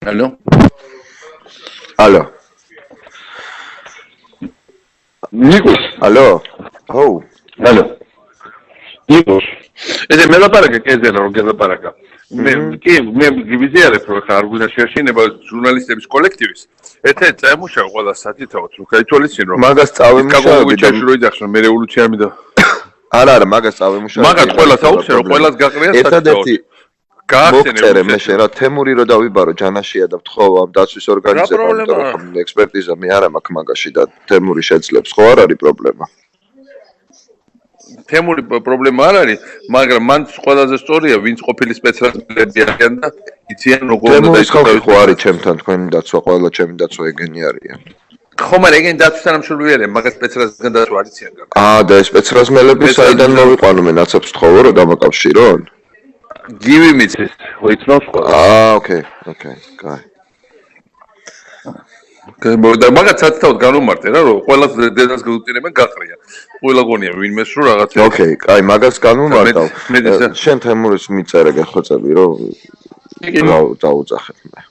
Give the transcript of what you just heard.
Алло. Алло. Никос. Алло. Оу. Алло. Никос. ეს მე ლაპარაკე კერძენა რომ გელაპარაკა. მე გივიზიარებ რომ ხა არგუნაში შეინება ჟურნალისტების კოლექტივის. ერთ-ერთი წამუშავა ყველა სათითაოდ რომ გაითვალისწინ რომ მაგას წავემუშავები და რო იძახშო მე რევოლუციონი და არა მაგას წავემუშავები. მაგას ყველა საუბრობს რომ ყველას გაყრია სათითაოდ. ერთადერთი მოგწერე მე შენ რა თემური რო დავიბარო ჯანაშია და ვთხოვ ამ დაცვის ორგანიზებას რომ ექსპერტიზა მე არ მაქვს მაგაში და თემური შეძლებს ხო არ არის პრობლემა. თემური პრობლემა არ არის, მაგრამ მან ყველაზე სწორია, ვინც ყოფილი სპეციალისტები არიან და იციან როგორ უნდა დაიწყოს ხო არის ჩემთან თქვენი დაცვა, ყველა ჩემი დაცვა ეგენი არიან. ხო, მაგრამ ეგენი დაცვის თანამშრომლები არიან, მაგას სპეციალისტებთან დაცვა არ იციან. და ეს სპეციალისტები საიდან მოვიყვანო მე ნაცობს თხოვო რომ დამაკავშირონ? გივი მიცეს, ხო იცნობს ხო? ოკეი, კაი. და მაგაც სათითაოდ განვმარტე რა, რომ ყველა დედას გეუტირებენ გაყრია. ყველა გონია ვინმე სულ რაღაცა. ოკეი, კაი, მაგას განვმარტავ. შენ თემურის მიწერე გეხვეწები რომ დაუძახებ მე.